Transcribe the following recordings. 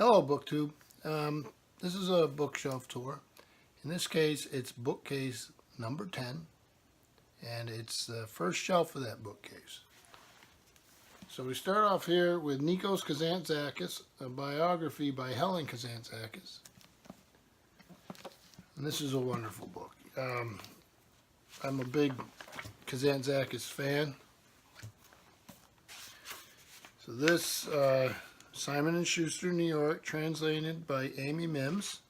Hello, BookTube. This is a bookshelf tour. In this case, it's bookcase number 10, and it's the first shelf of that bookcase. So we start off here with Nikos Kazantzakis, a biography by Helen Kazantzakis. And this is a wonderful book. I'm a big Kazantzakis fan. So this, Simon & Schuster, New York, translated by Amy Mims.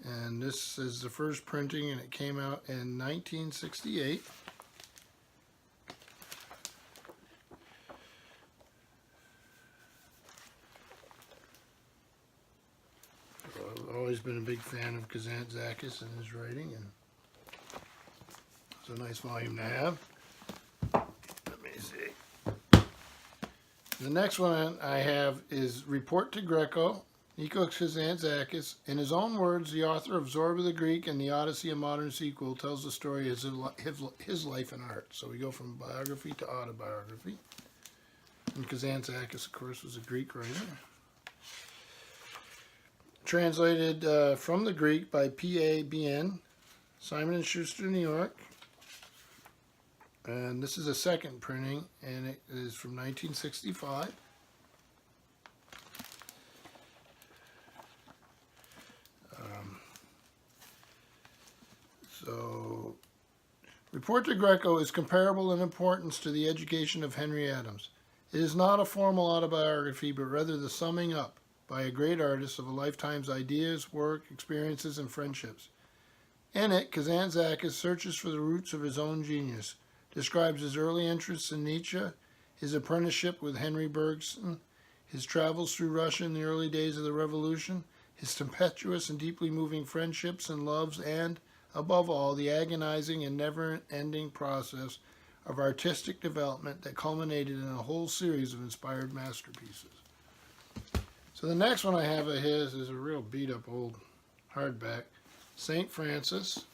And this is the first printing, and it came out in 1968. I've always been a big fan of Kazantzakis and his writing, and it's a nice volume to have. Let me see. The next one I have is Report to Greco. Nikos Kazantzakis, in his own words, the author of Zorba the Greek and the Odyssey, a modern sequel, tells the story of his life and art. So we go from biography to autobiography. And Kazantzakis, of course, was a Greek writer. Translated from the Greek by P.A. Bien, Simon & Schuster, New York. And this is a second printing, and it is from 1965. So, Report to Greco is comparable in importance to The Education of Henry Adams. It is not a formal autobiography, but rather the summing up by a great artist of a lifetime's ideas, work, experiences, and friendships. In it, Kazantzakis searches for the roots of his own genius, describes his early interests in Nietzsche, his apprenticeship with Henry Bergson, his travels through Russia in the early days of the Revolution, his tempestuous and deeply moving friendships and loves, and, above all, the agonizing and never-ending process of artistic development that culminated in a whole series of inspired masterpieces. So the next one I have of his is a real beat-up old hardback, St. Francis.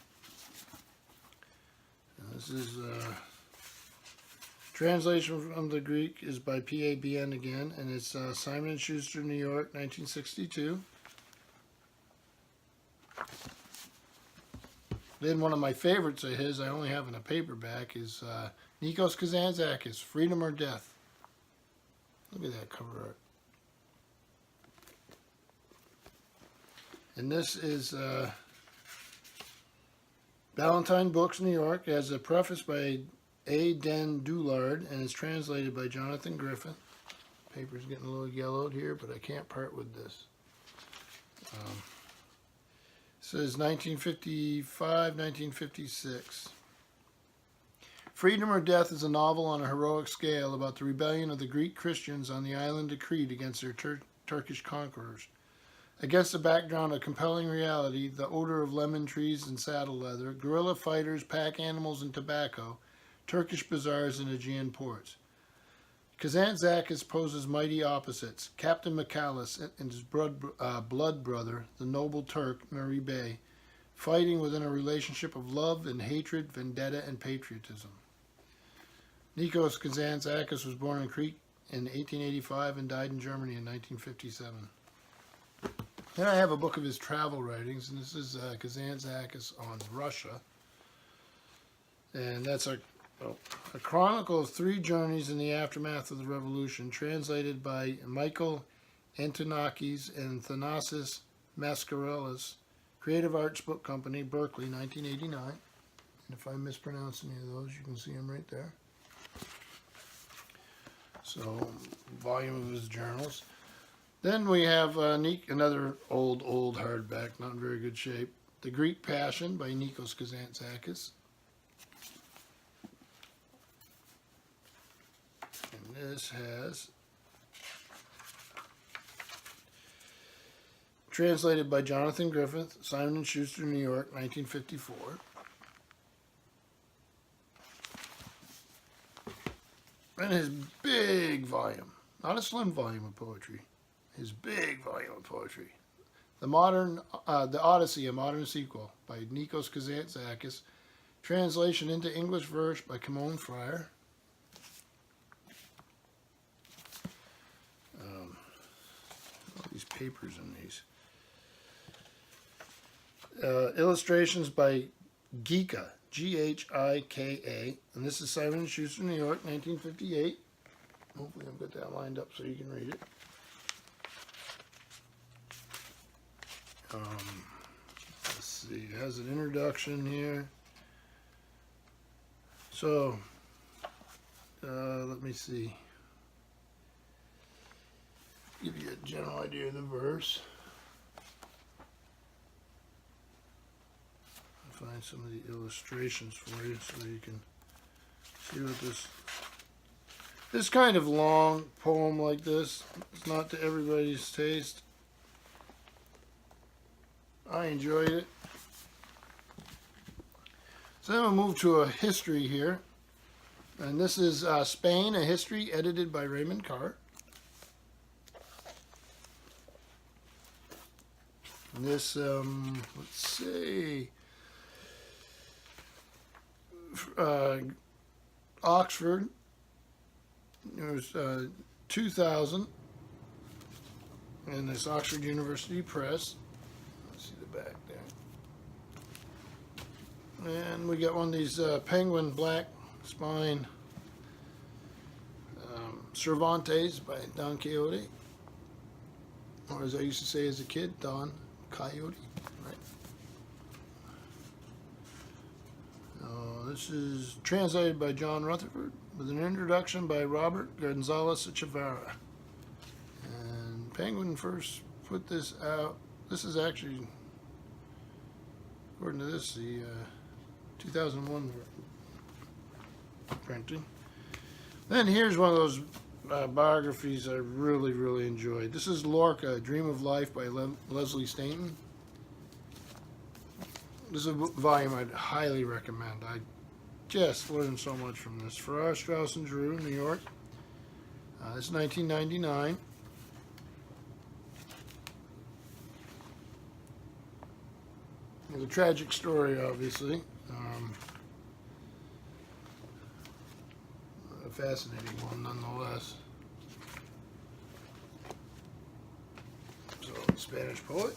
And this is translation from the Greek is by P.A. Bien again, and it's Simon & Schuster, New York, 1962. Then one of my favorites of his, I only have in a paperback, is Nikos Kazantzakis, Freedom or Death. Look at that cover art. And this is Ballantine Books, New York. It has a preface by A. Den Doulard and is translated by Jonathan Griffith. Paper's getting a little yellowed here, but I can't part with this. Says 1955, 1956. Freedom or Death is a novel on a heroic scale about the rebellion of the Greek Christians on the island of Crete against their Turkish conquerors. Against the background of compelling reality, the odor of lemon trees and saddle leather, guerrilla fighters, pack animals, and tobacco, Turkish bazaars and Aegean ports. Kazantzakis poses mighty opposites. Captain McAllis and his blood brother, the noble Turk, Murray Bey, fighting within a relationship of love and hatred, vendetta, and patriotism. Nikos Kazantzakis was born in Crete in 1885 and died in Germany in 1957. Then I have a book of his travel writings, and this is Kazantzakis on Russia. And that's a chronicle of 3 journeys in the aftermath of the revolution, translated by Michael Antonakis and Thanasis Mascarelis, Creative Arts Book Company, Berkeley, 1989. And if I mispronounce any of those, you can see them right there. So, volume of his journals. Then we have another old hardback, not in very good shape, The Greek Passion by Nikos Kazantzakis. And this has, translated by Jonathan Griffith, Simon & Schuster, New York, 1954. And his big volume, not a slim volume of poetry, his big volume of poetry. The Odyssey, a modern sequel by Nikos Kazantzakis. Translation into English verse by Kimon Fryer. These papers in these. Illustrations by Gika, G-H-I-K-A, and this is Simon & Schuster, New York, 1958. Hopefully I've got that lined up so you can read it. Let's see, it has an introduction here. So, let me see. Give you a general idea of the verse. I'll find some of the illustrations for you so you can see what this kind of long poem like this, it's not to everybody's taste. I enjoyed it. So then we'll move to a history here. And this is Spain, a history edited by Raymond Carr. And this, let's see, Oxford, it was 2000, and this Oxford University Press. Let's see the back there. And we got one of these penguin black spine Cervantes by Don Quixote, or as I used to say as a kid, Don Coyote. Right. This is translated by John Rutherford with an introduction by Robert Gonzalez Echevarria. And Penguin first put this out. This is actually, according to this, the 2001 printing. Then here's one of those biographies I really, really enjoyed. This is Lorca, Dream of Life by Leslie Stainton. This is a volume I'd highly recommend. I just learned so much from this. Farrar, Straus and Giroux, New York. This is 1999. It's a tragic story, obviously. A fascinating one, nonetheless. So, Spanish poet.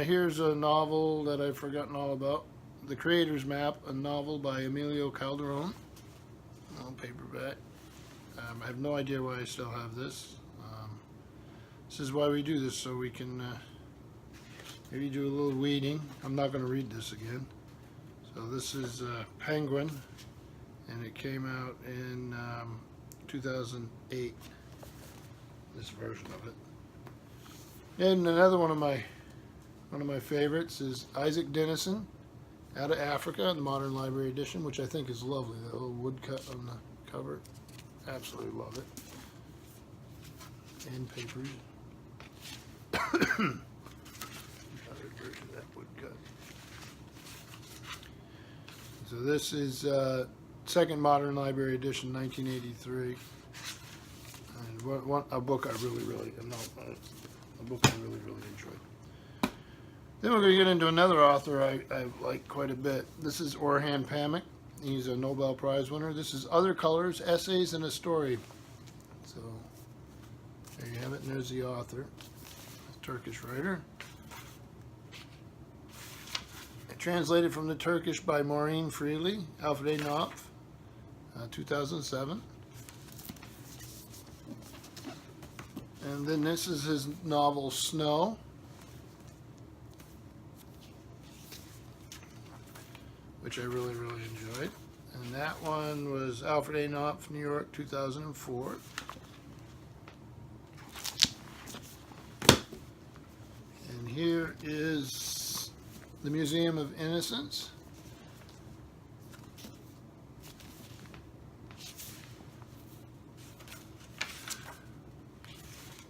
Here's a novel that I've forgotten all about. The Creator's Map, a novel by Emilio Calderon. Paperback. I have no idea why I still have this. This is why we do this, so we can maybe do a little weeding. I'm not going to read this again. So this is Penguin, and it came out in 2008. This version of it. And another one of my favorites is Isaac Dinesen, Out of Africa, the Modern Library Edition, which I think is lovely. That little woodcut on the cover, absolutely love it. And papers. Another version of that woodcut. So this is second Modern Library Edition, 1983, and a book I really enjoyed. Then we're going to get into another author I like quite a bit. This is Orhan Pamuk. He's a Nobel Prize winner. This is Other Colors, Essays and a Story. So there you have it, and there's the author, a Turkish writer. Translated from the Turkish by Maureen Freely, Alfred A. Knopf, 2007. And then this is his novel Snow, which I really, really enjoyed. And that one was Alfred A. Knopf, New York, 2004. And here is The Museum of Innocence.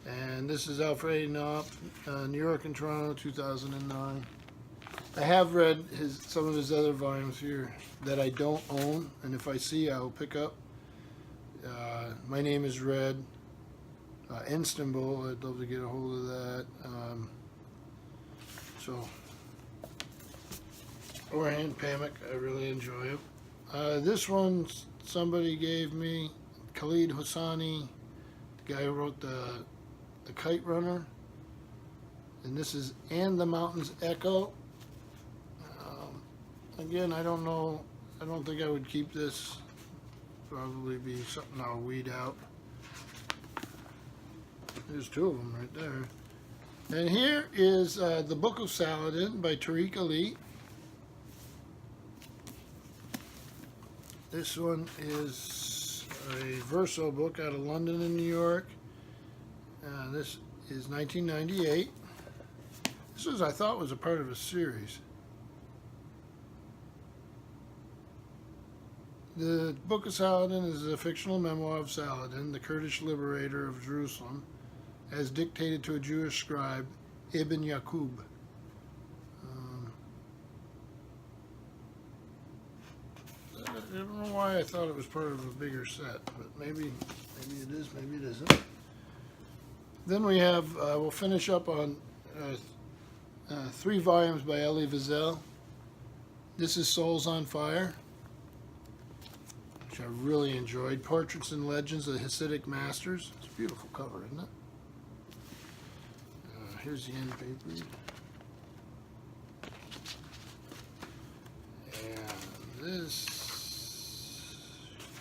And this is Alfred A. Knopf, New York and Toronto, 2009. I have read some of his other volumes here that I don't own, and if I see, I'll pick up. My Name is Red, Istanbul, I'd love to get a hold of that. Orhan Pamuk, I really enjoy it. This one somebody gave me, Khalid Hosseini, The guy who wrote the Kite Runner. And this is And the Mountains Echo. Again, I don't know. I don't think I would keep this. Probably be something I'll weed out. There's two of them right there. And here is the Book of Saladin by Tariq Ali. This one is a verso book out of London and New York. This is 1998. This was, I thought, was a part of a series. The Book of Saladin is a fictional memoir of Saladin, the Kurdish liberator of Jerusalem, as dictated to a Jewish scribe, Ibn Yaqub. I don't know why I thought it was part of a bigger set, but maybe it is, maybe it isn't. Then we have, we'll finish up on 3 volumes by Elie Wiesel. This is Souls on Fire, which I really enjoyed. Portraits and Legends of Hasidic Masters. It's a beautiful cover, isn't it? Here's the end paper. And this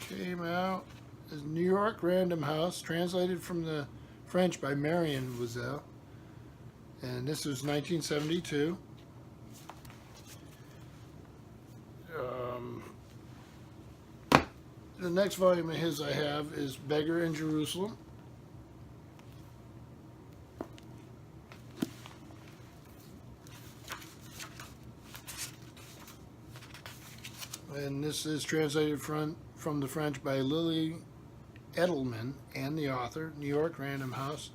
came out as New York Random House, translated from the French by Marion Wiesel. And this was 1972. The next volume of his I have is Beggar in Jerusalem. And this is translated from the French by Lily Edelman and the author, New York Random House.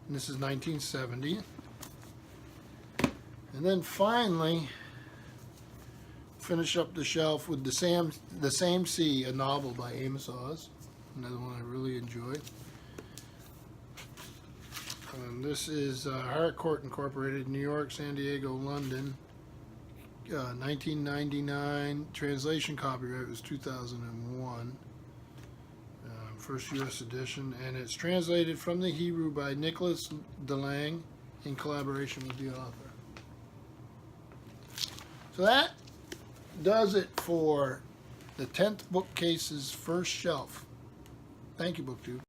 And this is 1970. And then finally, finish up the shelf with The Same Sea, a novel by Amos Oz. Another one I really enjoyed. And this is Harcourt Incorporated, New York, San Diego, London. 1999. Translation copyright was 2001. First U.S. edition. And it's translated from the Hebrew by Nicholas DeLange in collaboration with the author. So that does it for the 10th Bookcase's first shelf. Thank you, BookTube.